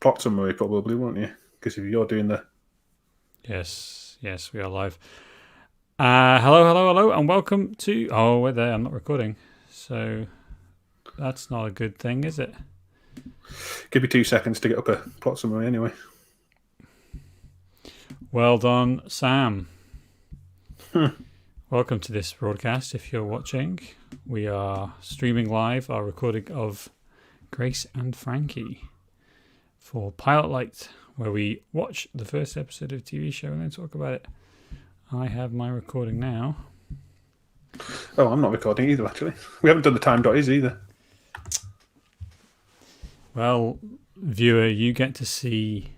plot summary, probably, won't you? Because if you're doing the... Yes, we are live. Hello, and welcome to... Oh, wait there, I'm not recording. So that's not a good thing, is it? Give me 2 seconds to get up a plot summary anyway. Well done, Sam. Welcome to this broadcast. If you're watching, we are streaming live our recording of Grace and Frankie for Pilot Lite, where we watch the first episode of a TV show and then talk about it. I have my recording now. Oh, I'm not recording either, actually. We haven't done the time.is either. Well, viewer, you get to see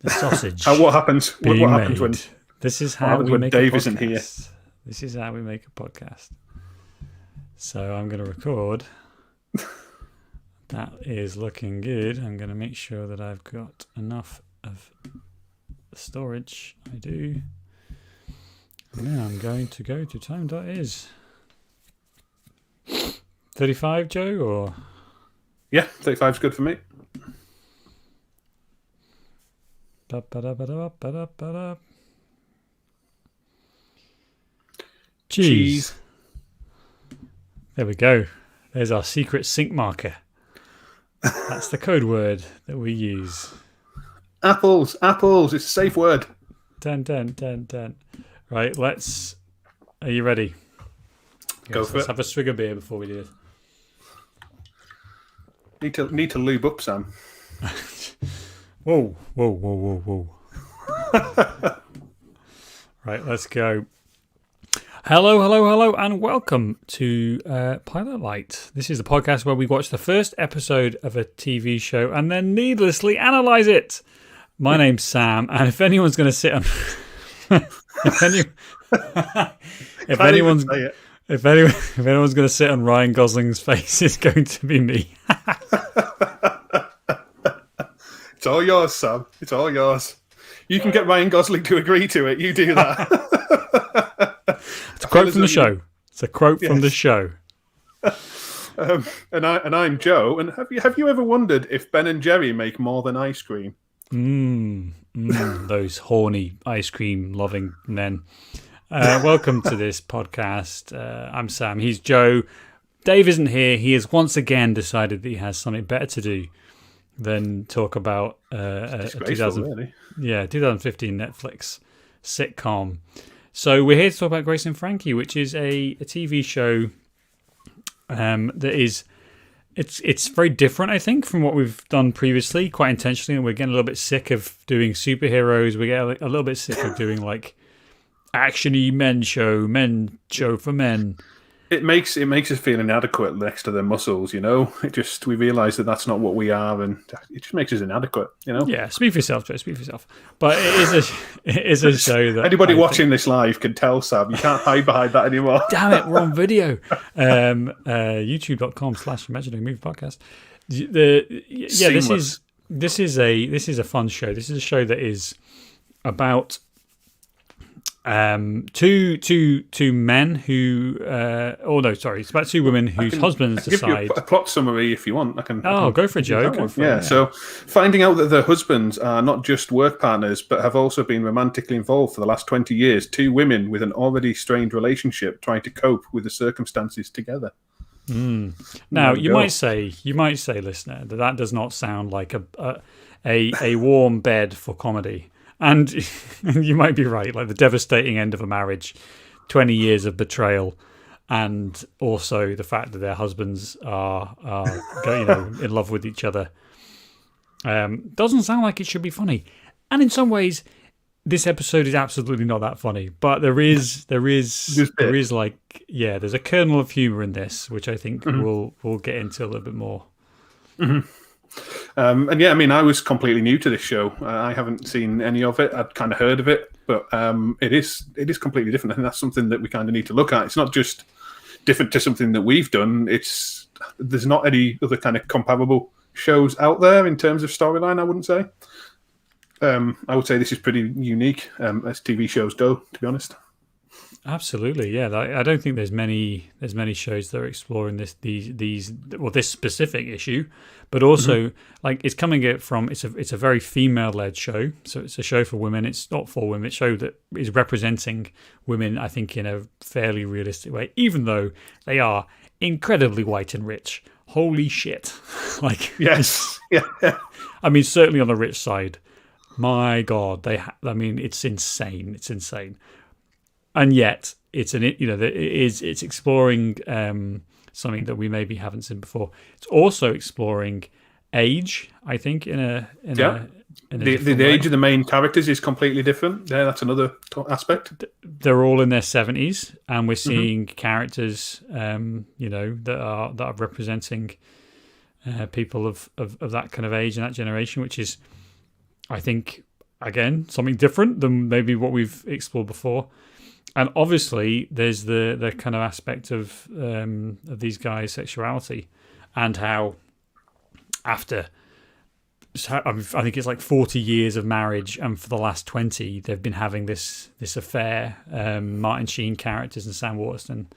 the sausage. What happens? What happens when? This is how we make Dave a podcast. Isn't here. This is how we make a podcast. So I'm going to record. That is looking good. I'm going to make sure that I've got enough of storage. I do. Now I'm going to go to time.is. 35, Joe, or? Yeah, 35 is good for me. Cheese. There we go. There's our secret sync marker. That's the code word that we use. Apples. It's a safe word. Dun. Right, are you ready? Go for it. Let's have a swig of beer before we do it. Need to lube up, Sam. Whoa. Right, let's go. Hello, and welcome to Pilot Lite. This is the podcast where we watch the first episode of a TV show and then needlessly analyze it. My name's Sam, and if anyone's going to sit on... if anyone's going to sit on Ryan Gosling's face, it's going to be me. It's all yours, Sam. It's all yours. You can get Ryan Gosling to agree to it. You do that. It's a quote from the show. It's a quote from the show. And I'm Joe. And have you ever wondered if Ben and Jerry make more than ice cream? Those horny ice cream loving men. Welcome to this podcast. I'm Sam. He's Joe. Dave isn't here. He has once again decided that he has something better to do than talk about a 2015 Netflix sitcom. So we're here to talk about Grace and Frankie, which is a TV show that is it's very different, I think, from what we've done previously, quite intentionally. And we're getting a little bit sick of doing superheroes. We get a little bit sick of doing like actiony men show for men. It makes us feel inadequate next to their muscles, you know. We realise that that's not what we are, and it just makes us inadequate, you know. Yeah, speak for yourself, Joe. Speak for yourself. But it is a show that anybody watching this live can tell, Sam. You can't hide behind that anymore. Damn it, we're on video. YouTube.com/Imaginary Movie Podcast. This is a fun show. This is a show that is about two men who it's about two women whose husbands decide. Give you a plot summary if you want. I can go for it, Joe. Go for it. So finding out that their husbands are not just work partners but have also been romantically involved for the last 20 years, two women with an already strained relationship trying to cope with the circumstances together. Now you might say, listener, that does not sound like a warm bed for comedy. And you might be right, like the devastating end of a marriage, 20 years of betrayal, and also the fact that their husbands are in love with each other. Doesn't sound like it should be funny. And in some ways, this episode is absolutely not that funny. But there's a kernel of humor in this, which I think we'll get into a little bit more. Mm-hmm. I was completely new to this show. I haven't seen any of it. I'd kind of heard of it, but it is completely different. I think that's something that we kind of need to look at. It's not just different to something that we've done. There's not any other kind of comparable shows out there in terms of storyline, I wouldn't say. I would say this is pretty unique as TV shows go, to be honest. Absolutely, yeah. I don't think there's many shows that are exploring this specific issue, but also like it's coming it from it's a very female led show, so it's a show for women. It's not for women. It's a show that is representing women, I think, in a fairly realistic way, even though they are incredibly white and rich. Holy shit! Like yes, yeah. I mean, certainly on the rich side. My God, I mean, it's insane. It's insane. And yet, it's exploring something that we maybe haven't seen before. It's also exploring age, I think, the age of the main characters is completely different. Yeah, that's another aspect. They're all in their 70s, and we're seeing characters, that are representing people of that kind of age and that generation, which is, I think, again, something different than maybe what we've explored before. And obviously, there's the kind of aspect of these guys' sexuality, and how I think it's like 40 years of marriage, and for the last 20, they've been having this affair. Martin Sheen characters and Sam Waterston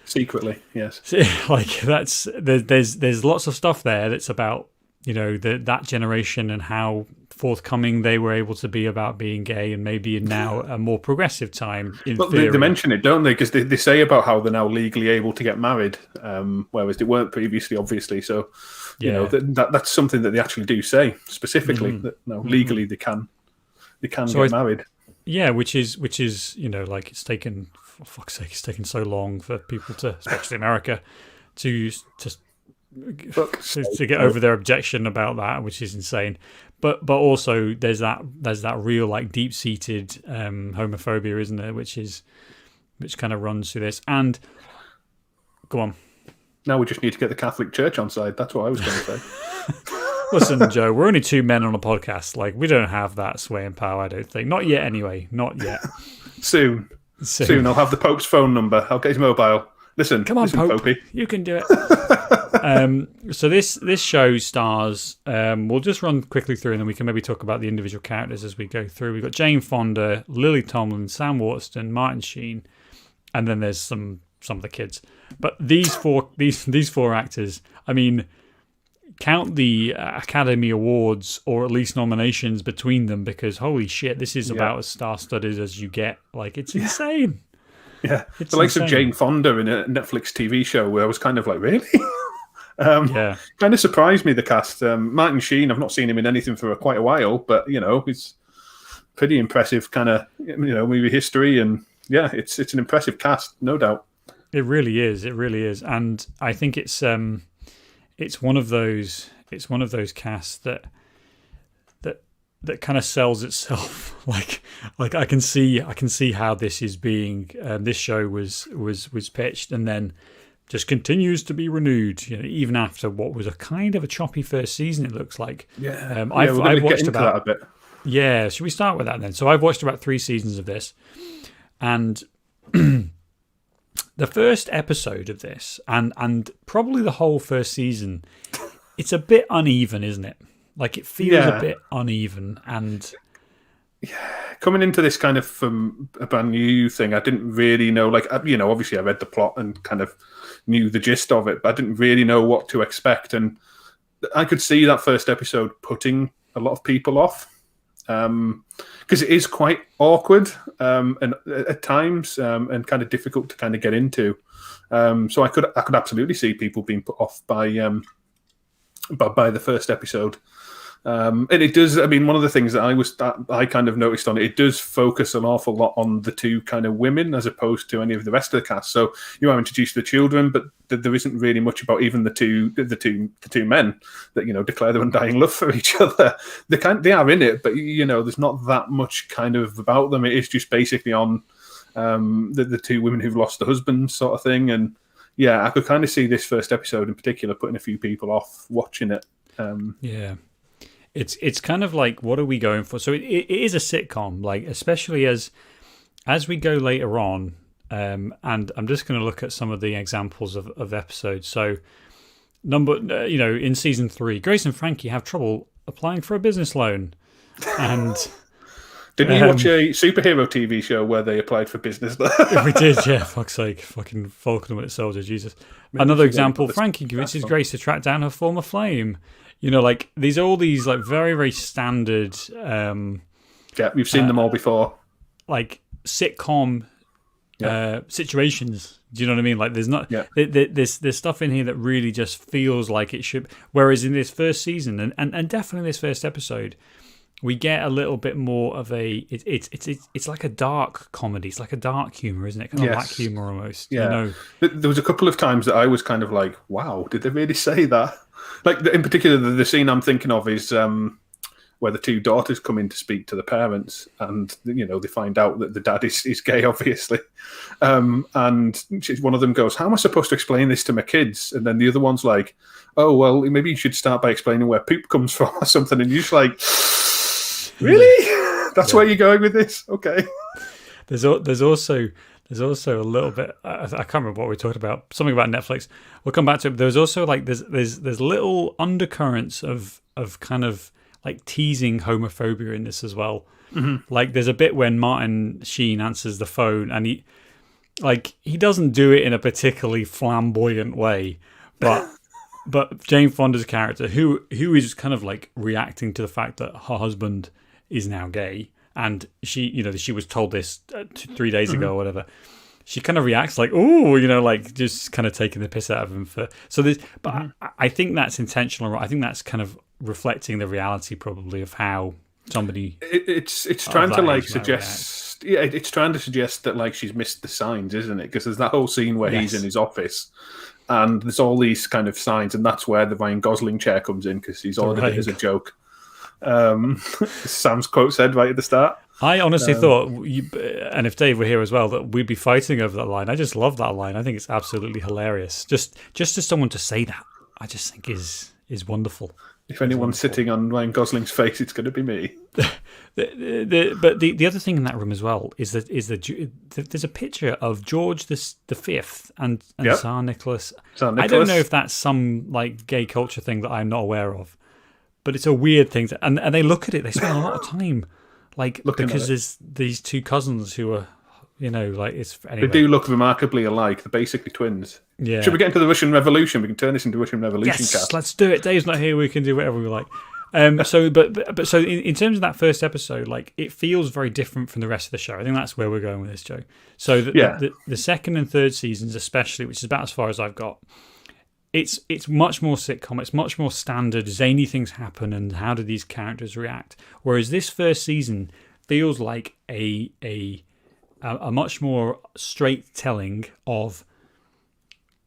secretly, yes. Like there's lots of stuff there that's about that generation and how forthcoming they were able to be about being gay, and maybe in now a more progressive time. They mention it, don't they? Because they say about how they're now legally able to get married, whereas they weren't previously, obviously. So, that's something that they actually do say specifically that legally they can get married. Yeah, which is like it's taken, for fuck's sake, it's taken so long for people to, especially America, to get over their objection about that, which is insane. But also there's that real like deep seated homophobia, isn't there? Which kind of runs through this. And go on. Now we just need to get the Catholic Church on side. That's what I was going to say. Listen, Joe, we're only two men on a podcast. Like, we don't have that sway and power, I don't think. Not yet, anyway. Not yet. Soon. I'll have the Pope's phone number. I'll get his mobile. Listen, come on, Pope. Popey. You can do it. So this show stars. We'll just run quickly through, and then we can maybe talk about the individual characters as we go through. We've got Jane Fonda, Lily Tomlin, Sam Waterston, Martin Sheen, and then there's some of the kids. But these four actors, I mean, count the Academy Awards or at least nominations between them, because holy shit, this is about as star-studded as you get. Like, it's insane. Yeah, it's the likes of Jane Fonda in a Netflix TV show where I was kind of like, really? Kind of surprised me, the cast. Martin Sheen, I've not seen him in anything for quite a while, but, he's pretty impressive kind of, movie history. And, yeah, it's an impressive cast, no doubt. It really is. It really is. And I think it's one of those casts that kind of sells itself. like I can see how this is being this show was pitched and then just continues to be renewed, even after what was a kind of a choppy first season, it looks like. I've watched about that a bit. Yeah, should we start with that then? So I've watched about 3 seasons of this, and the first episode of this and probably the whole first season, it's a bit uneven, isn't it? Like, it feels a bit uneven. And coming into this kind of from a brand new thing, I didn't really know, like, obviously I read the plot and kind of knew the gist of it, but I didn't really know what to expect. And I could see that first episode putting a lot of people off, because it is quite awkward and at times and kind of difficult to kind of get into. So I could absolutely see people being put off by the first episode. And it does. I mean, one of the things that I kind of noticed on it does focus an awful lot on the 2 kind of women as opposed to any of the rest of the cast. So you are introduced to the children, but there isn't really much about even the two men that declare their undying love for each other. They are in it, but there's not that much kind of about them. It is just basically on the 2 women who've lost their husbands, sort of thing. And yeah, I could kind of see this first episode in particular putting a few people off watching it. It's kind of like, what are we going for? So it is a sitcom, like, especially as we go later on. And I'm just going to look at some of the examples of episodes. So in season 3, Grace and Frankie have trouble applying for a business loan, and Didn't you watch a superhero TV show where they applied for business there? We did, yeah. Fuck's sake. Fucking Falcon and Winter Soldier, Jesus. Maybe Another example, Frankie convinces Grace to track down her former flame. You know, like, these are all these, like, very, very standard... yeah, we've seen them all before. Like, sitcom situations. Do you know what I mean? Like, there's not... There's stuff in here that really just feels like it should... Whereas in this first season, and definitely this first episode... We get a little bit more of a it's like a dark comedy. It's like a dark humor, isn't it? Kind of black humor almost. Yeah. You know? There was a couple of times that I was kind of like, "Wow, did they really say that?" Like in particular, the scene I'm thinking of is where the two daughters come in to speak to the parents, and they find out that the dad is gay, obviously. And one of them goes, "How am I supposed to explain this to my kids?" And then the other one's like, "Oh well, maybe you should start by explaining where poop comes from or something." And you're just like. Really? That's where you're going with this? Okay. There's also a little bit. I can't remember what we talked about. Something about Netflix. We'll come back to it. But there's also like there's little undercurrents of kind of like teasing homophobia in this as well. Mm-hmm. Like there's a bit when Martin Sheen answers the phone and he doesn't do it in a particularly flamboyant way, but. But Jane Fonda's character, who is kind of like reacting to the fact that her husband is now gay, and she was told this 3 days ago or whatever, she kind of reacts like, "Oh, like just kind of taking the piss out of him for." So there's, but I think that's intentional. I think that's kind of reflecting the reality probably of how somebody. It's trying to like suggest. Yeah, it's trying to suggest that like she's missed the signs, isn't it? Because there's that whole scene where he's in his office. And there's all these kind of signs, and that's where the Ryan Gosling chair comes in because he's ordered it as a joke. Sam's quote said right at the start. I honestly thought, and if Dave were here as well, that we'd be fighting over that line. I just love that line. I think it's absolutely hilarious. Just as someone to say that, I just think is wonderful. If anyone's sitting on Ryan Gosling's face, it's going to be me. But the other thing in that room as well is that there's a picture of George V and Tsar Nicholas. I don't know if that's some like gay culture thing that I'm not aware of, but it's a weird thing. And they look at it. They spend a lot of time because there's these two cousins who are. It's anyway. They do look remarkably alike. They're basically twins. Yeah. Should we get into the Russian Revolution? We can turn this into Russian Revolution. Yes, let's do it. Dave's not here. We can do whatever we like. So in terms of that first episode, like it feels very different from the rest of the show. I think that's where we're going with this, Joe. So the second and third seasons, especially, which is about as far as I've got, it's much more sitcom. It's much more standard. Zany things happen, and how do these characters react? Whereas this first season feels like a much more straight telling of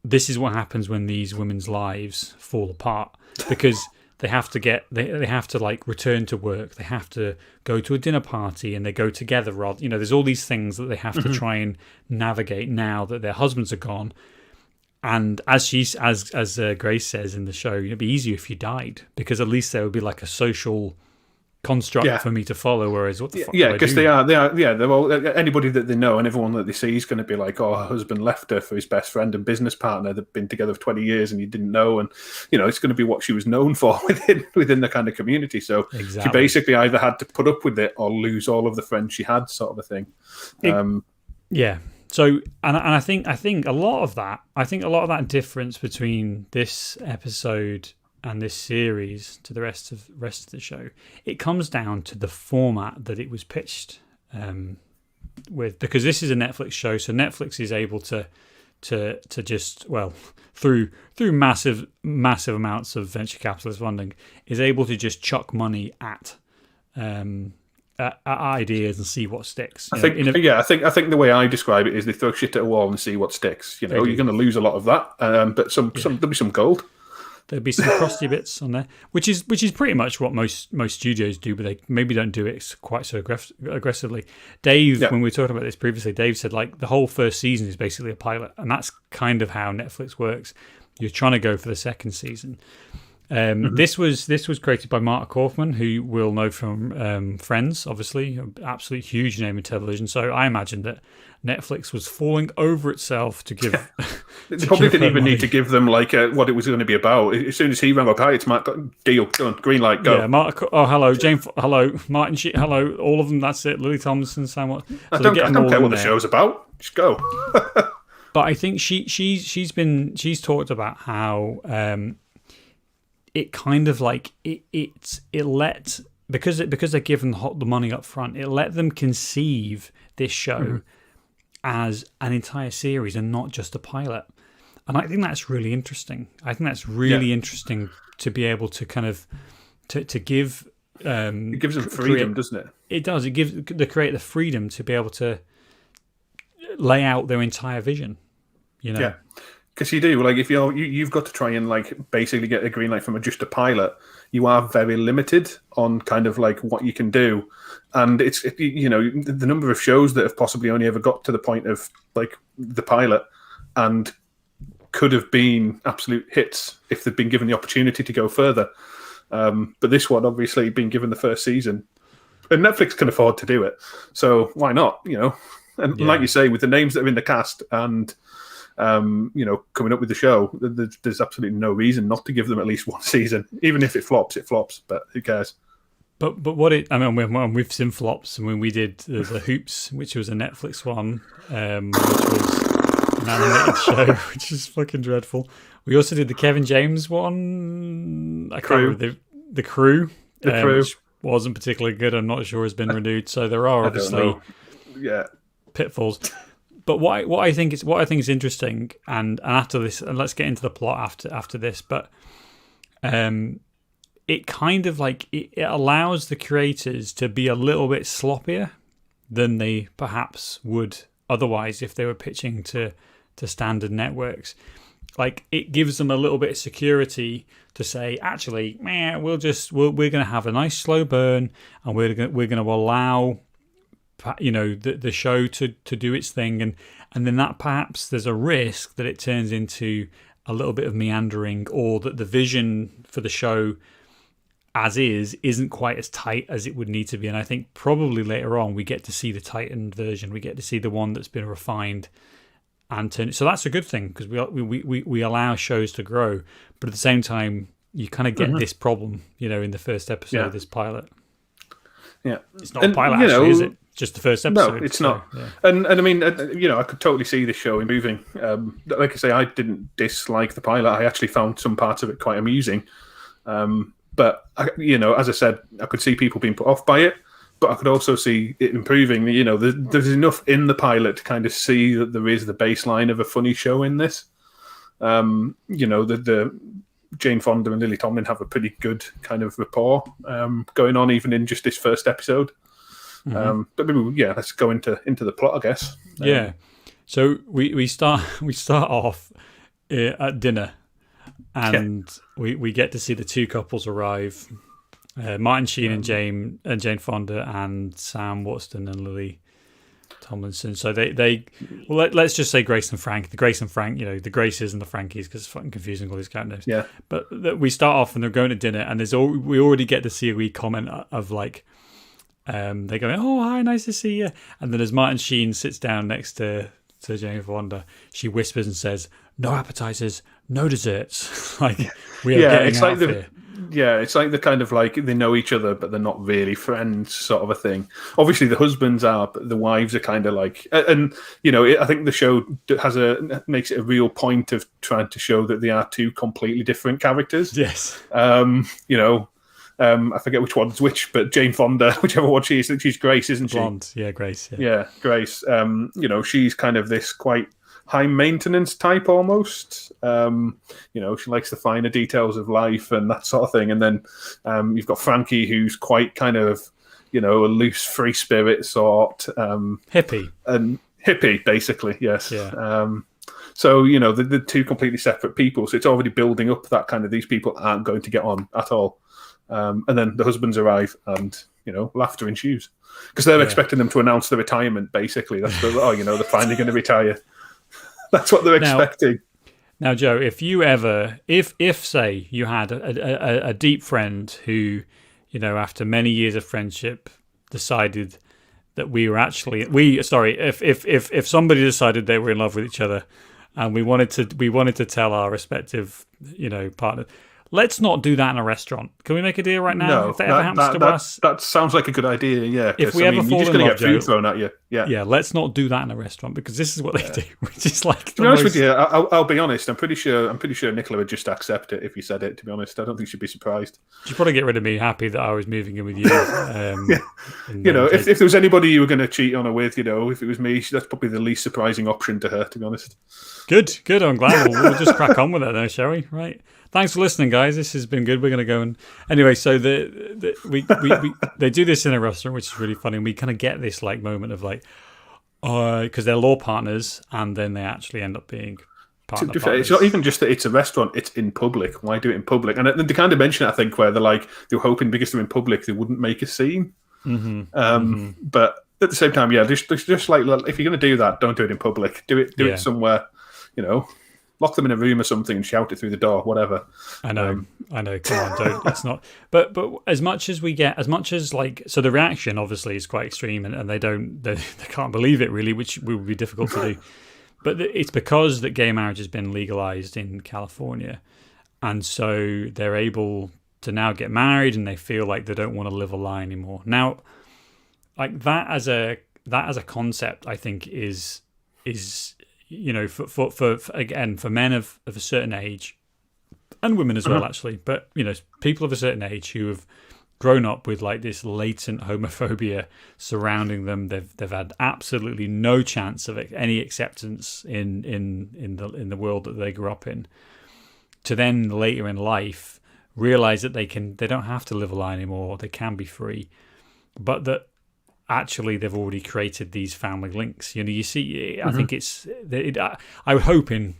this is what happens when these women's lives fall apart, because they have to like return to work, they have to go to a dinner party, and they go together. There's all these things that they have to try and navigate now that their husbands are gone. And as Grace says in the show, it'd be easier if you died, because at least there would be like a social construct for me to follow. Whereas what the fuck? Yeah, because they're all, anybody that they know and everyone that they see is going to be like, oh, her husband left her for his best friend and business partner. They've been together for 20 years and you didn't know, and it's going to be what she was known for within the kind of community. So she basically either had to put up with it or lose all of the friends she had, sort of a thing. So and I think a lot of that difference between this episode and this series to the rest of the show, it comes down to the format that it was pitched with, because this is a Netflix show, so Netflix is able to just, well, through massive amounts of venture capitalist funding, is able to just chuck money at ideas and see what sticks. I think the way I describe it is they throw shit at a wall and see what sticks. You're going to lose a lot of that, but there'll be some gold. There'll be some crusty bits on there, which is pretty much what most studios do, but they maybe don't do it quite so aggressively. Dave, when we were talking about this previously, Dave said like the whole first season is basically a pilot, and that's kind of how Netflix works. You're trying to go for the second season. This was created by Mark Kaufman, who we'll know from Friends, obviously, an absolute huge name in television. So I imagine that Netflix was falling over itself to give. They probably didn't even need to give them what it was going to be about. As soon as he rang up, "Hi, it's Mark. Deal done. Green light. Go." Yeah, Mark. Oh, hello, Jane. Hello, Martin. Hello, all of them. That's it. Lily Tomlinson. Sam. So I don't care what the show's about. Just go. But I think she's talked about how it kind of because they're given the money up front, it let them conceive this show as an entire series and not just a pilot. And I think that's really interesting. I think that's really interesting to be able to kind of to give. It gives them freedom, doesn't it? It does. It gives the creator the freedom to be able to lay out their entire vision. Yeah, because you do. If you've got to try and basically get a green light from just a pilot, you are very limited on kind of what you can do, and the number of shows that have possibly only ever got to the point of the pilot and could have been absolute hits if they'd been given the opportunity to go further. But this one, obviously, being given the first season, and Netflix can afford to do it, so why not? And like you say, with the names that are in the cast and coming up with the show, there's absolutely no reason not to give them at least one season. Even if it flops, but who cares? But we've seen flops. I mean, we did the Hoops, which was a Netflix one, which was an animated show, which is fucking dreadful. We also did the Kevin James one. I can't remember the Crew, which wasn't particularly good. I'm not sure has been renewed. So there are obviously pitfalls. But what I think is interesting, and after this, and let's get into the plot after this. But it kind of it allows the creators to be a little bit sloppier than they perhaps would otherwise if they were pitching to standard networks. It gives them a little bit of security to say, actually, we're going to have a nice slow burn, and we're going to allow the show to do its thing, and then that perhaps there's a risk that it turns into a little bit of meandering, or that the vision for the show as isn't quite as tight as it would need to be. And I think probably later on we get to see the tightened version, we get to see the one that's been refined and turned. So that's a good thing, because we allow shows to grow, but at the same time you kind of get this problem, in the first episode of this pilot. Yeah, it's not a pilot, actually, is it? Just the first episode. No, it's not. Yeah. And I mean, I could totally see this show improving. Like I say, I didn't dislike the pilot. I actually found some parts of it quite amusing. But as I said, I could see people being put off by it. But I could also see it improving. There's enough in the pilot to kind of see that there is the baseline of a funny show in this. The Jane Fonda and Lily Tomlin have a pretty good kind of rapport going on, even in just this first episode. But maybe let's go into the plot, I guess. So we start off at dinner, and we get to see the two couples arrive. Martin Sheen and Jane Fonda, and Sam Waterston and Lily Tomlinson. So let's just say Grace and Frank. The Grace and Frank, the Graces and the Frankies, because it's fucking confusing, all these character names. Yeah. But we start off and they're going to dinner, and we already get to see a wee comment of they're going, "Oh, hi, nice to see you." And then as Martin Sheen sits down next to Jane Fonda, she whispers and says, "No appetizers, no desserts." We are getting out of here. Yeah, it's the kind of they know each other, but they're not really friends, sort of a thing. Obviously, the husbands are, but the wives are kind of and I think the show makes it a real point of trying to show that they are two completely different characters. Yes. I forget which one's which, but Jane Fonda, whichever one she is, she's Grace, isn't she? Blonde, yeah, Grace. Yeah, Grace. She's kind of this quite high maintenance type almost. She likes the finer details of life and that sort of thing. And then you've got Frankie, who's quite kind of, a loose, free spirit sort. Hippie. And hippie, basically, yes. Yeah. So, the two completely separate people. So it's already building up that kind of these people aren't going to get on at all. And then the husbands arrive and, laughter ensues. Because they're expecting them to announce the retirement, basically. That's they're finally going to retire. That's what they're expecting. Now, Joe, if say you had a deep friend who, after many years of friendship, decided that if somebody decided they were in love with each other, and we wanted to tell our respective, partners, let's not do that in a restaurant. Can we make a deal right now? No, if that ever happens to us, that sounds like a good idea. Yeah, if we ever fall you're just in going to love, get food Joe, thrown at you. Yeah, let's not do that in a restaurant, because this is what they do, which is like. To be honest with you, I'll be honest. I'm pretty sure Nicola would just accept it if you said it. To be honest, I don't think she'd be surprised. She'd probably get rid of me, happy that I was moving in with you. If there was anybody you were going to cheat on her with, if it was me, that's probably the least surprising option to her. To be honest. Good. I'm glad. We'll just crack on with it, though, shall we? Right. Thanks for listening, guys. This has been good. We're going to go and anyway. So they do this in a restaurant, which is really funny. And we kind of get this like moment of like, because they're law partners, and then they actually end up being partners. It's not even just that it's a restaurant; it's in public. Why do it in public? And they kind of mention it, I think, where they're like they were hoping because they're in public they wouldn't make a scene. But at the same time, just like if you're going to do that, don't do it in public. Do it somewhere, lock them in a room or something and shout it through the door, whatever. I know. Come on, don't. It's not. But as much as like, so the reaction obviously is quite extreme, and they can't believe it really, which would be difficult to do. But it's because that gay marriage has been legalized in California, and so they're able to now get married, and they feel like they don't want to live a lie anymore. Now, like that as a concept, I think is. For men of a certain age, and women as well, actually, but people of a certain age who have grown up with like this latent homophobia surrounding them, they've had absolutely no chance of any acceptance in the world that they grew up in. To then later in life realize that they don't have to live a lie anymore, they can be free, but that. Actually, they've already created these family links. You see, I think I would hope in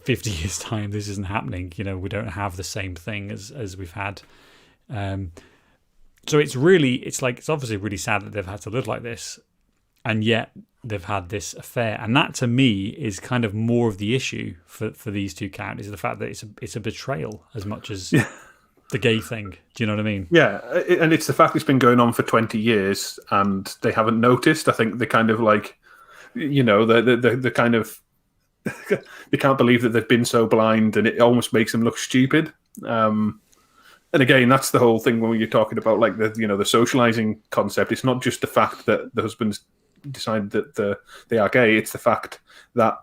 50 years' time this isn't happening. We don't have the same thing as we've had. So it's obviously really sad that they've had to live like this, and yet they've had this affair. And that, to me, is kind of more of the issue for these two characters: is the fact that it's a betrayal as much as. The gay thing. Do you know what I mean? Yeah, and it's the fact it's been going on for 20 years and they haven't noticed. I think they kind of like, the kind of, they can't believe that they've been so blind, and it almost makes them look stupid. And again, that's the whole thing when you're talking about like the socializing concept. It's not just the fact that the husbands decided that they are gay. It's the fact that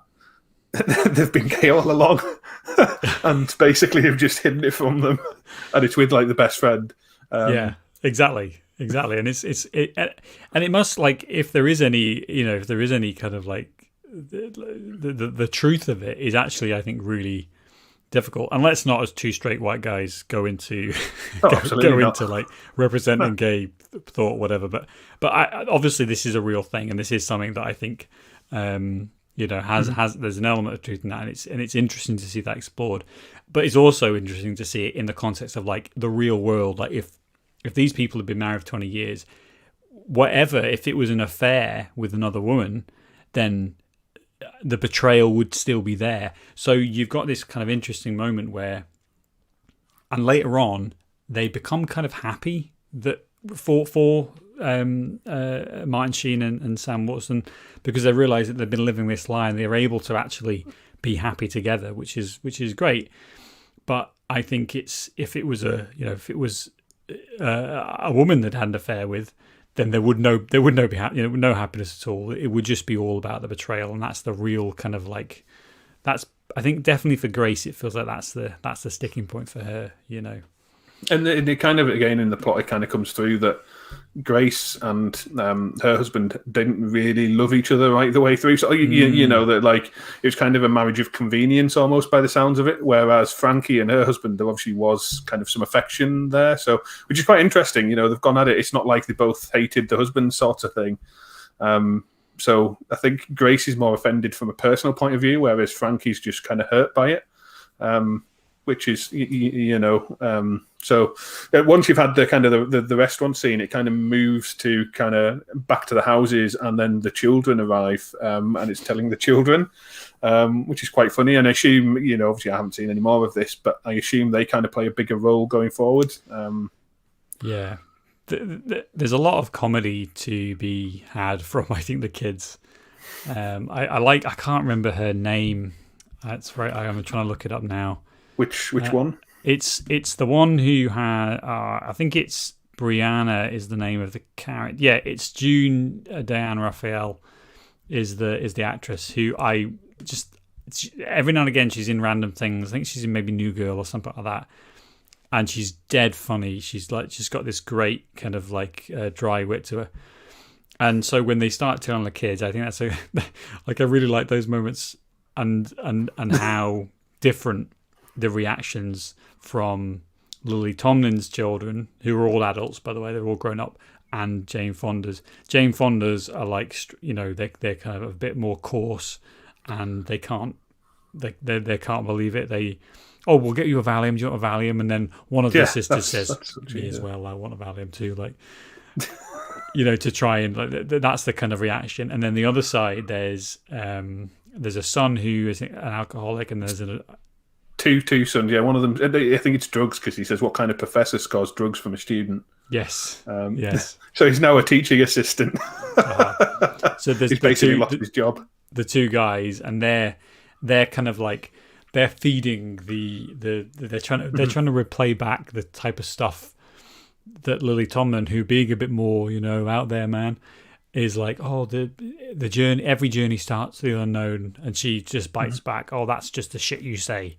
they've been gay all along, and basically have just hidden it from them, and it's with like the best friend. Exactly, and it must, like, if there is any kind of like the truth of it is actually, I think, really difficult. And let's not, as two straight white guys, go into into like representing gay thought, whatever. But obviously this is a real thing, and this is something that I think. There's an element of truth in that, and it's interesting to see that explored. But it's also interesting to see it in the context of like the real world. Like if these people have been married for 20 years, whatever, if it was an affair with another woman, then the betrayal would still be there. So you've got this kind of interesting moment where, and later on, they become kind of happy that for Martin Sheen and Sam Watson, because they realise that they've been living this lie and they're able to actually be happy together, which is great. But I think if it was a woman that had an affair with, then there would no happiness at all. It would just be all about the betrayal, and that's the real kind of like that's. I think definitely for Grace, it feels like that's the sticking point for her. And it kind of, again, in the plot, it kind of comes through that Grace and her husband didn't really love each other right the way through. So, that like it was kind of a marriage of convenience almost by the sounds of it. Whereas Frankie and her husband, there obviously was kind of some affection there. So, which is quite interesting. They've gone at it. It's not like they both hated the husband sort of thing. So I think Grace is more offended from a personal point of view, whereas Frankie's just kind of hurt by it. Which is, so once you've had the kind of the restaurant scene, it kind of moves to kind of back to the houses, and then the children arrive, and it's telling the children. which is quite funny. And I assume, obviously I haven't seen any more of this, but I assume they kind of play a bigger role going forward. Yeah. There's a lot of comedy to be had from, I think, the kids. I can't remember her name. That's right. I'm trying to look it up now. Which one? It's the one who had. I think it's Brianna is the name of the character. Yeah, it's June Diane Raphael is the actress who I just every now and again she's in random things. I think she's in maybe New Girl or something like that. And she's dead funny. She's got this great kind of dry wit to her. And so when they start telling the kids, I think that's I really like those moments and how different the reactions from Lily Tomlin's children, who are all adults, by the way, they're all grown up, and Jane Fonda's. Jane Fonda's are they're kind of a bit more coarse, and they can't believe it. We'll get you a Valium. Do you want a Valium? And then one of the sisters says, "Me as well. I want a Valium too." To try and that's the kind of reaction. And then the other side, there's a son who is an alcoholic, and there's two sons. Yeah, one of them. I think it's drugs because he says, "What kind of professor scores drugs from a student?" Yes. Yes. So he's now a teaching assistant. So he's basically lost his job. The two guys, and they're kind of they're feeding they're trying to replay back the type of stuff that Lily Tomlin, who being a bit more out there, man, is the journey. Every journey starts the unknown, and she just bites back. Oh, that's just the shit you say,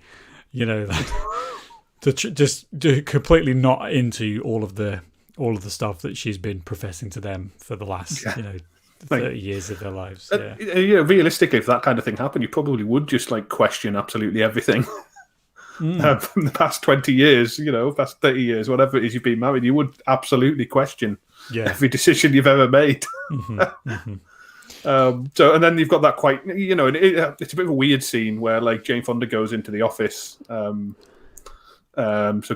just completely not into all of the stuff that she's been professing to them for the last 30 years of their lives. Realistically, if that kind of thing happened, you probably would just question absolutely everything. From the past 20 years, past 30 years, whatever it is you've been married, you would absolutely question every decision you've ever made. So, and then you've got that quite, it's a bit of a weird scene where Jane Fonda goes into the office. So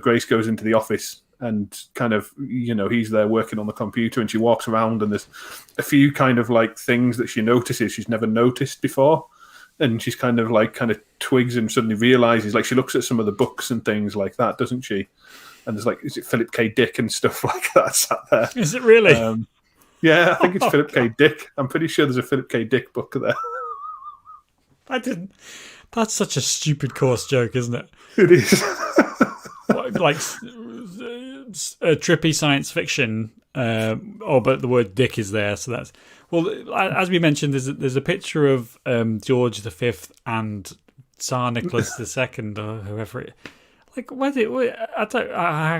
Grace goes into the office and kind of, he's there working on the computer, and she walks around, and there's a few kind of things that she notices she's never noticed before. And she's kind of twigs and suddenly realizes, she looks at some of the books and things like that, doesn't she? And there's is it Philip K. Dick and stuff like that sat there? Is it really? Yeah, I think it's Philip K. Dick. I'm pretty sure there's a Philip K. Dick book there. That's such a stupid coarse joke, isn't it? It is. A trippy science fiction. But the word "dick" is there, so that's as we mentioned. There's a picture of George V and Tsar Nicholas II or whoever. I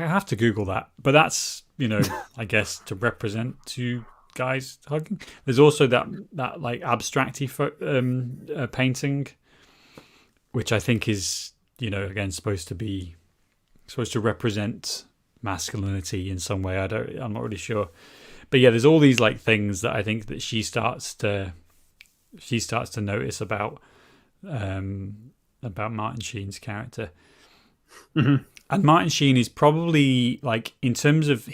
have to Google that, but that's I guess to represent two guys hugging. There's also that abstracty painting, which I think is again supposed to represent masculinity in some way. I'm not really sure, but there's all these things that I think that she starts to notice about Martin Sheen's character. And Martin Sheen is probably in terms of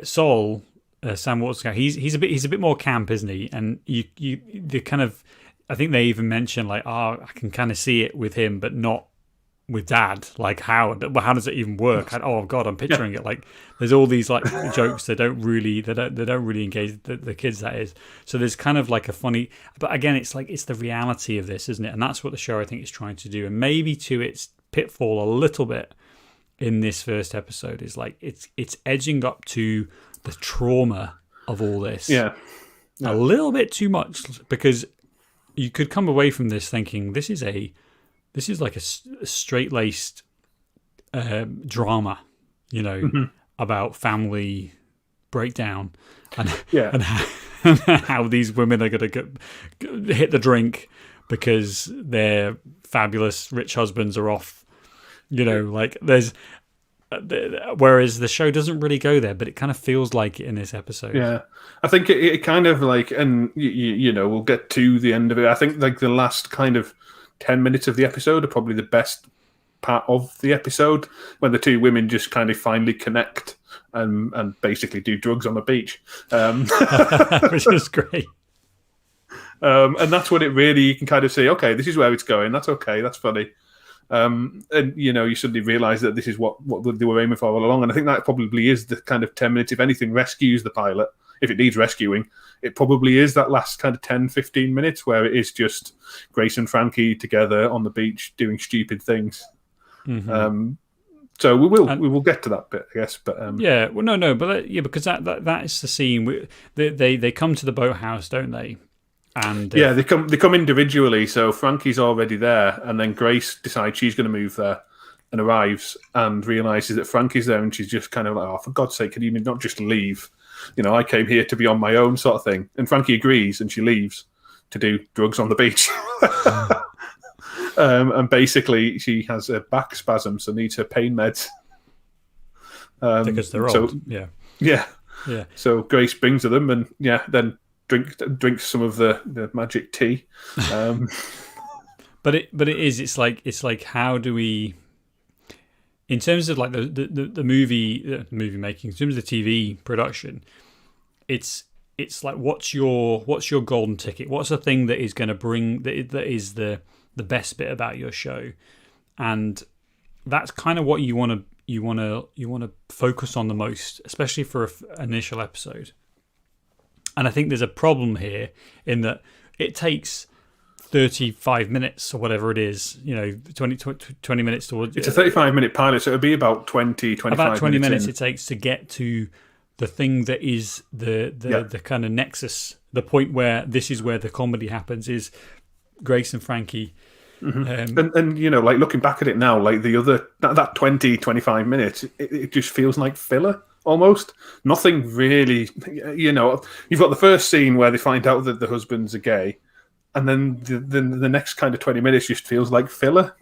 Saul, Sam Waterston's character, he's a bit more camp, isn't he? And the kind of, I think they even mention I can kind of see it with him, but not with Dad. How does it even work? Oh God, I'm picturing it. There's all these jokes that don't really engage the kids. That is. So there's kind of a funny, but again, it's the reality of this, isn't it? And that's what the show I think is trying to do. And maybe to its pitfall a little bit in this first episode is it's edging up to the trauma of all this. Yeah. A little bit too much, because you could come away from this thinking this is a straight-laced drama, about family breakdown and how these women are going to hit the drink because their fabulous rich husbands are off. There's. Whereas the show doesn't really go there, but it kind of feels like it in this episode. Yeah, I think it kind of and we'll get to the end of it. I think the last kind of 10 minutes of the episode are probably the best part of the episode, when the two women just kind of finally connect and basically do drugs on the beach, which is great. And that's when it really, you can kind of see, okay, this is where it's going. That's okay. That's funny. And you suddenly realise that this is what they were aiming for all along. And I think that probably is the kind of 10 minutes, if anything rescues the pilot, if it needs rescuing, it probably is that last kind of 10, 15 minutes where it is just Grace and Frankie together on the beach doing stupid things. Mm-hmm. So we will get to that bit, I guess. But because that is the scene. They come to the boathouse, don't they? And they come individually. So Frankie's already there, and then Grace decides she's going to move there, and arrives and realizes that Frankie's there, and she's just kind of like, "Oh, for God's sake, can you not just leave? I came here to be on my own," sort of thing. And Frankie agrees, and she leaves to do drugs on the beach. And basically, she has a back spasm, so needs her pain meds. Because they're old. Yeah. So Grace brings her them, and then drinks some of the magic tea. But it's like how do we, in terms of like the movie making, in terms of the TV production, it's like what's your golden ticket? What's the thing that is going to bring that is the best bit about your show? And that's kind of what you want to focus on the most, especially for an initial episode. And I think there's a problem here in that it takes 35 minutes or whatever it is, 20 minutes towards. It's a 35-minute pilot, so it'll be about 25 about 20 minutes in. It takes to get to the thing that is the kind of nexus, the point where this is where the comedy happens, is Grace and Frankie. Mm-hmm. And like looking back at it now, like the other that 25 minutes, it just feels like filler almost. Nothing really, you've got the first scene where they find out that the husbands are gay, and then the next kind of 20 minutes just feels like filler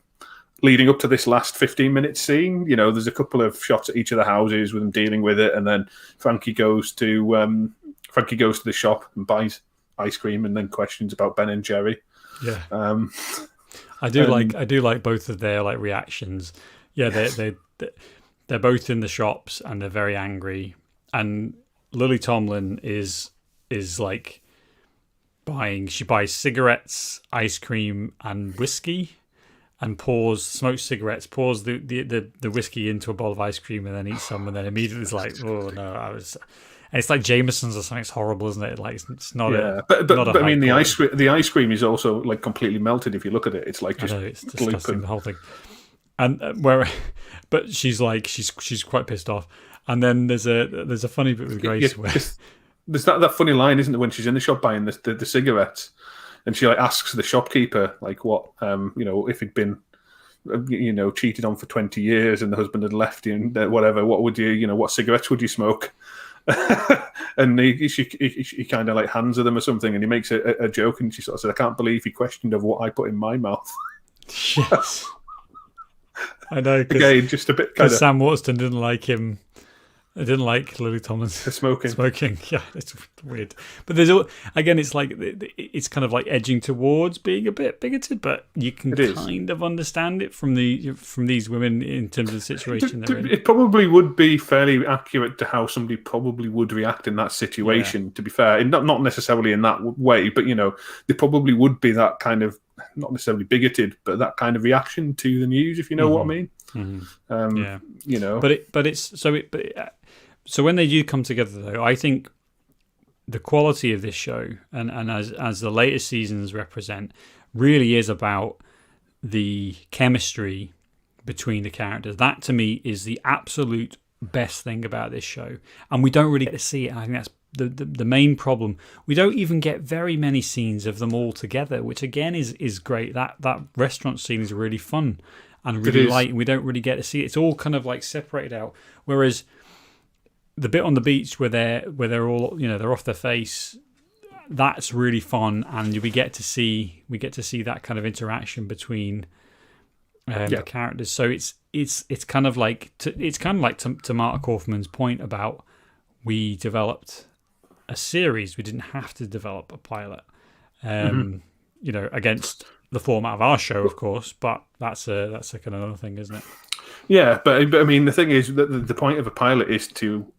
leading up to this last 15-minute scene. There's a couple of shots at each of the houses with them dealing with it, and then Frankie goes to the shop and buys ice cream and then questions about Ben and Jerry. I do like both of their like reactions. They're both in the shops and they're very angry. And Lily Tomlin is like she buys cigarettes, ice cream, and whiskey, and smokes cigarettes, pours the whiskey into a bowl of ice cream, and then eats some, and then immediately is like, oh no, And it's like Jameson's or something. It's horrible, isn't it? Like it's not but I mean, the ice cream is also like completely melted. If you look at it, it's like just it's disgusting, the whole thing. And but she's quite pissed off. And then there's a funny bit with Grace where there's that funny line, isn't there, when she's in the shop buying the cigarettes, and she like asks the shopkeeper like what if he'd been cheated on for 20 years and the husband had left you and whatever, what would you what cigarettes would you smoke? And he kind of like hands her them or something, and he makes a joke, and she sort of said, "I can't believe he questioned of what I put in my mouth." Yes, I know. Again, just a bit kind of. Sam Waterston didn't like him. I didn't like Lily Tomlin smoking. Yeah, it's weird. But there's again, it's like it's kind of like edging towards being a bit bigoted, but you can kind of understand it from these women in terms of the situation they're in. It probably would be fairly accurate to how somebody probably would react in that situation. Yeah. To be fair, not necessarily in that way, but there probably would be that kind of not necessarily bigoted, but that kind of reaction to the news, if you know what I mean. Mm-hmm. So when they do come together, though, I think the quality of this show, and as the later seasons represent, really is about the chemistry between the characters. That, to me, is the absolute best thing about this show. And we don't really get to see it. I think that's the main problem. We don't even get very many scenes of them all together, which, again, is great. That restaurant scene is really fun and really light, and we don't really get to see it. It's all kind of like separated out. Whereas the bit on the beach where they're all they're off their face, that's really fun, and we get to see that kind of interaction between the characters. So it's kind of like to Mark Kaufman's point about we developed a series, we didn't have to develop a pilot, against the format of our show, of course, but that's a kind of another thing, isn't it? Yeah, but I mean, the thing is that the point of a pilot is to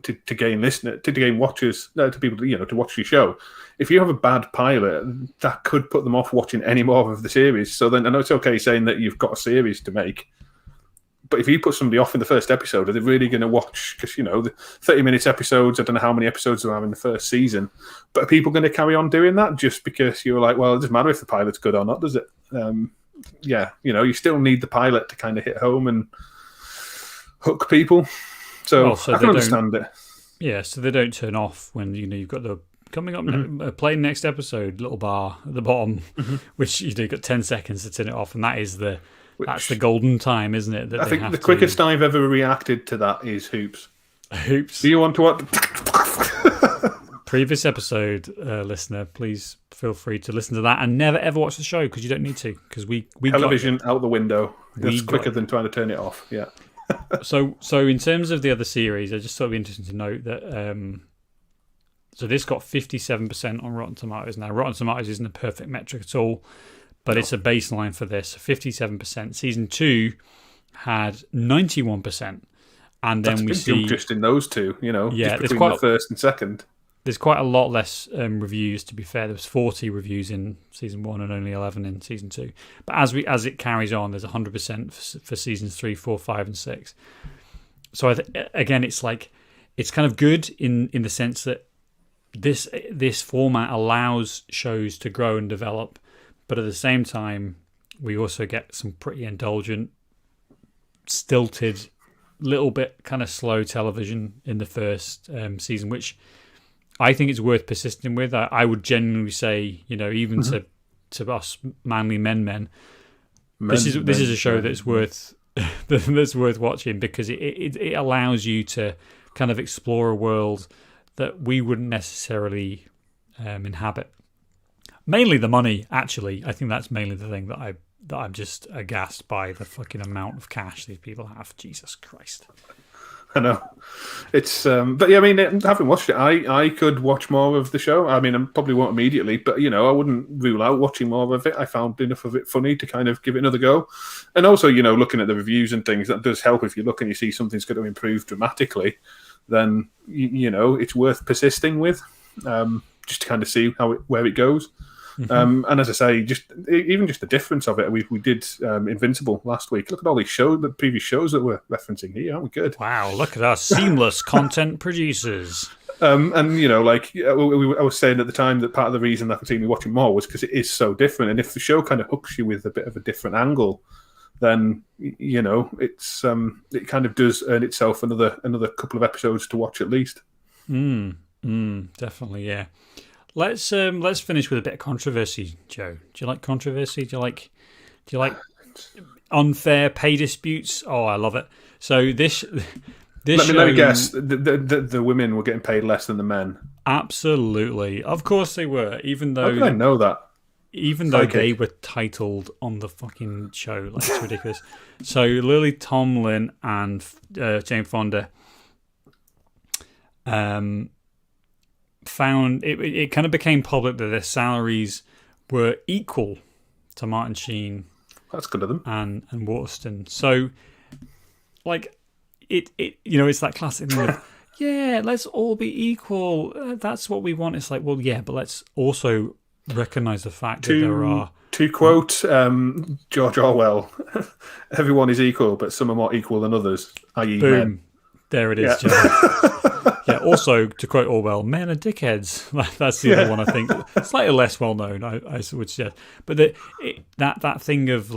to gain to gain watchers, to people, to watch your show. If you have a bad pilot, that could put them off watching any more of the series. So then I know it's okay saying that you've got a series to make, but if you put somebody off in the first episode, are they really going to watch? Because, the 30 minutes episodes, I don't know how many episodes there are in the first season, but are people going to carry on doing that just because you're like, well, it doesn't matter if the pilot's good or not, does it? You still need the pilot to kind of hit home and hook people. So I can understand it. Yeah, so they don't turn off when, you've got the coming up, play next episode, little bar at the bottom, which you've got 10 seconds to turn it off, and that's the golden time, isn't it? That I think the quickest I've ever reacted to that is Hoops. Hoops. Do you want to watch? Previous episode, listener, please feel free to listen to that and never ever watch the show because you don't need to. Because we television out the window. That's quicker than trying to turn it off. Yeah. So in terms of the other series, I just thought it'd be interesting to note that. So this got 57% on Rotten Tomatoes. Now, Rotten Tomatoes isn't a perfect metric at all, but it's a baseline for this. 57%. Season 2 had 91%, and then we see just in those two. Yeah, just between the first and second. There's quite a lot less reviews, to be fair. There was 40 reviews in Season 1 and only 11 in Season 2. But as it carries on, there's 100% for Seasons 3, 4, 5, and 6. So, again, it's kind of good in the sense that this format allows shows to grow and develop. But at the same time, we also get some pretty indulgent, stilted, little bit kind of slow television in the first season, which I think it's worth persisting with. I would genuinely say, even to us manly men, this is a show that's worth watching because it allows you to kind of explore a world that we wouldn't necessarily inhabit. Mainly the money, actually. I think that's mainly the thing that I'm just aghast by, the fucking amount of cash these people have. Jesus Christ. I know. It's but yeah, I mean, having watched it, I could watch more of the show. I mean, I probably won't immediately, but I wouldn't rule out watching more of it. I found enough of it funny to kind of give it another go. And also, looking at the reviews and things, that does help. If you look and you see something's going to improve dramatically, then it's worth persisting with, just to kind of see where it goes. And as I say, even just the difference of it. We did Invincible last week. Look at all these the previous shows that we're referencing here. Aren't we good? Wow, look at us, seamless content producers. And I was saying at the time that part of the reason I could see me watching more was because it is so different. And if the show kind of hooks you with a bit of a different angle, then it's it kind of does earn itself another couple of episodes to watch at least. Definitely, yeah. Let's finish with a bit of controversy, Joe. Do you like controversy? Do you like unfair pay disputes? Oh, I love it. So this let me guess. The women were getting paid less than the men. Absolutely, of course they were. Even though how did I know that? Even though they were titled on the fucking show, it's ridiculous. So Lily Tomlin and Jane Fonda found it kind of became public that their salaries were equal to Martin Sheen. That's good of them. And Waterston. So, it's that classic thing of, yeah, let's all be equal. That's what we want. It's like, well, yeah, but let's also recognise the fact that there are... To quote George Orwell, everyone is equal, but some are more equal than others, i.e. Boom. Men. There it is, Joe. Yeah, also, to quote Orwell, men are dickheads. That's the other one, I think. Slightly less well-known, I would suggest. But that thing of,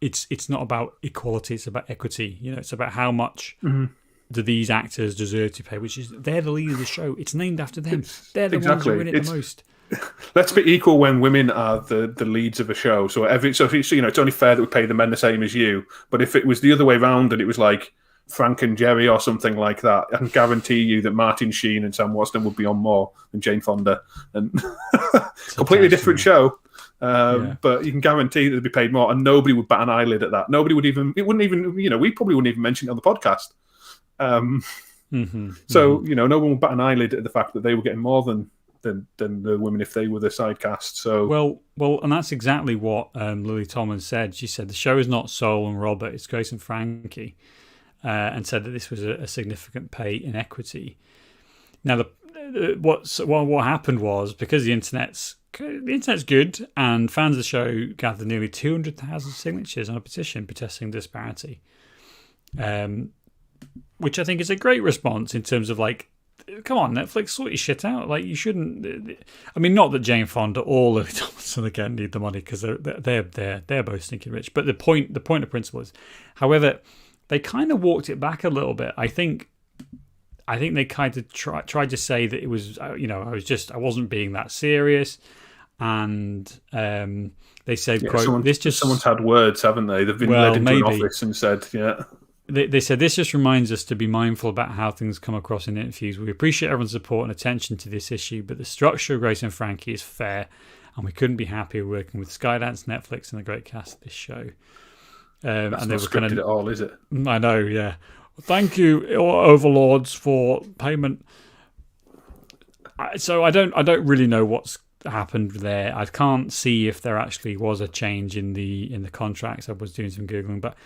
it's not about equality, it's about equity. It's about how much do these actors deserve to pay, which is, they're the lead of the show. It's named after them. They're the ones who win it the most. Let's be equal when women are the leads of a show. So if it's only fair that we pay the men the same as you. But if it was the other way round and it was like Frank and Jerry or something like that, I can guarantee you that Martin Sheen and Sam Waterston would be on more than Jane Fonda. And completely different show. But you can guarantee that they'd be paid more, and nobody would bat an eyelid at that. We probably wouldn't even mention it on the podcast. So no one would bat an eyelid at the fact that they were getting more than the women if they were the side cast. So well, and that's exactly what Lily Tomlin said. She said the show is not Sol and Robert; it's Grace and Frankie. and said that this was a significant pay inequity. Now, what happened was, because the internet's good, and fans of the show gathered nearly 200,000 signatures on a petition protesting disparity, which I think is a great response in terms of like, come on, Netflix, sort your shit out. Like, you shouldn't. I mean, not that Jane Fonda or Lily Tomlinson again need the money, because they're both stinking rich. But the point of principle is, however, they kind of walked it back a little bit. I think they kind of tried to say that it was, I wasn't being that serious, and they said, "quote someone's had words, haven't they? They've been led into an office and said, yeah." They said, "This just reminds us to be mindful about how things come across in interviews. We appreciate everyone's support and attention to this issue, but the structure of Grace and Frankie is fair, and we couldn't be happier working with Skydance, Netflix, and the great cast of this show." That's and not scripted at all, is it? I know, yeah. Thank you, overlords, for payment. So I don't really know what's happened there. I can't see if there actually was a change in the contracts. I was doing some googling, but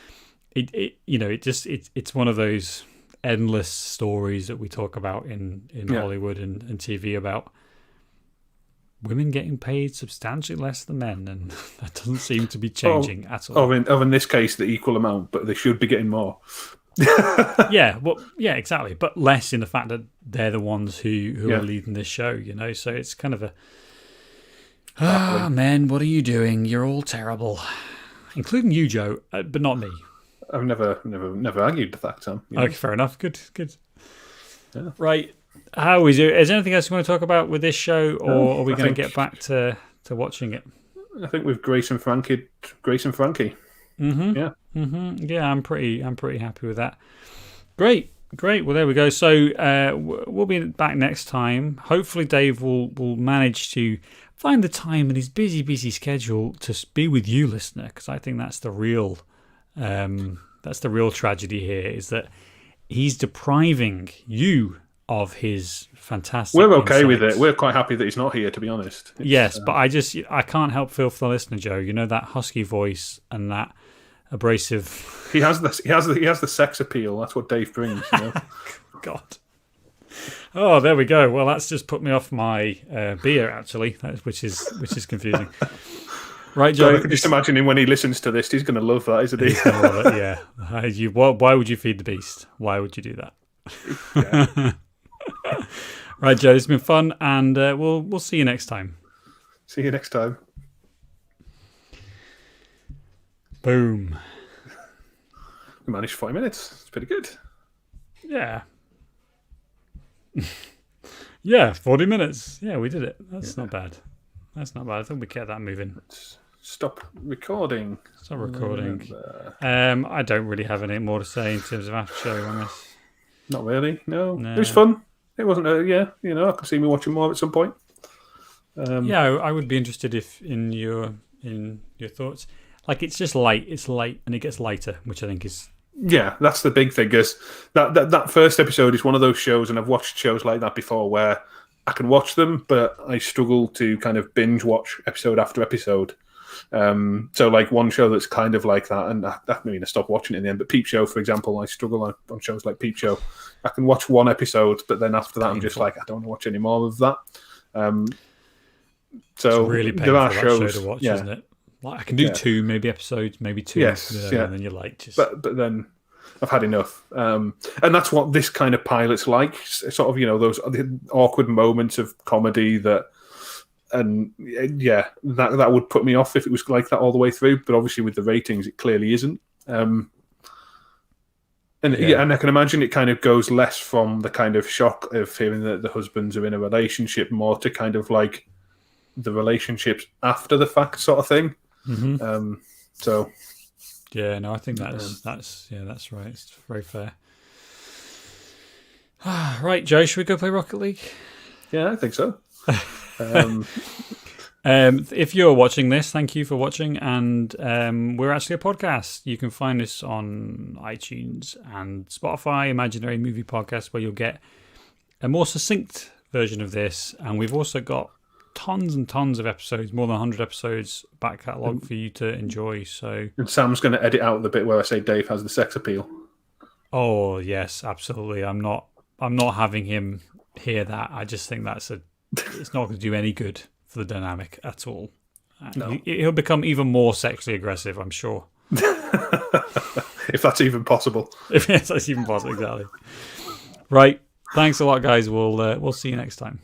it's one of those endless stories that we talk about in Hollywood and TV about women getting paid substantially less than men, and that doesn't seem to be changing at all. In this case, the equal amount, but they should be getting more. Yeah, exactly, but less in the fact that they're the ones who are leading this show, so it's kind of a men, what are you doing? You're all terrible, including you, Joe, but not me. I've never argued the fact, Tom. Okay, fair enough. Good. Yeah. Right, how is it? Is there anything else you want to talk about with this show, or are we going to get back to watching it? I think with Grace and Frankie. Mm-hmm. Yeah. Mm-hmm. Yeah, I'm pretty happy with that. Great. Well, there we go. So we'll be back next time. Hopefully, Dave will manage to find the time in his busy schedule to be with you, listener, because I think that's the real tragedy here, is that he's depriving you of his fantastic. We're okay with it. We're quite happy that he's not here, to be honest. Yes, but I can't help feel for the listener, Joe. That husky voice and that abrasive. He has the sex appeal. That's what Dave brings. God. Oh, there we go. Well, that's just put me off my beer, actually, which is confusing. Right, Joe. I can just imagine him when he listens to this. He's going to love that, isn't he? He's going to love it, yeah. Why would you feed the beast? Why would you do that? Yeah. Right, Joe. It's been fun, and we'll see you next time. See you next time. Boom. We managed 40 minutes. It's pretty good. Yeah. Yeah, 40 minutes. Yeah, we did it. That's not bad. I think we kept that moving. Stop recording. I don't really have any more to say in terms of after show on this. Not really. No. It was fun. It wasn't. I can see me watching more at some point. I would be interested in your thoughts. Like, it's just light. It's light, and it gets lighter, which I think is. Yeah, that's the big thing. Because that first episode is one of those shows, and I've watched shows like that before where I can watch them, but I struggle to kind of binge watch episode after episode. So like one show that's kind of like that, and I stopped watching it in the end. But Peep Show, for example, I struggle on shows like Peep Show. I can watch one episode, but then after that, I'm just like, I don't want to watch any more of that. So it's really painful, there are shows show to watch, isn't it? Like, I can do two, maybe episodes, maybe two. Yes, and then you're like, just. But then I've had enough, and that's what this kind of pilot's like. Sort of, those awkward moments of comedy that. And that would put me off if it was like that all the way through. But obviously, with the ratings, it clearly isn't. And I can imagine it kind of goes less from the kind of shock of hearing that the husbands are in a relationship, more to kind of like the relationships after the fact sort of thing. Mm-hmm. I think that's right. It's very fair. Right, Joe, should we go play Rocket League? Yeah, I think so. If you're watching this, thank you for watching, and we're actually a podcast. You can find us on iTunes and Spotify, Imaginary Movie Podcast, where you'll get a more succinct version of this, and we've also got tons and tons of episodes, more than 100 episodes back catalogue for you to enjoy. So, and Sam's going to edit out the bit where I say Dave has the sex appeal. Oh yes, absolutely. I'm not having him hear that. I just think it's not going to do any good for the dynamic at all. No. He'll become even more sexually aggressive, I'm sure. If that's even possible. If that's even possible, exactly. Right. Thanks a lot, guys. We'll see you next time.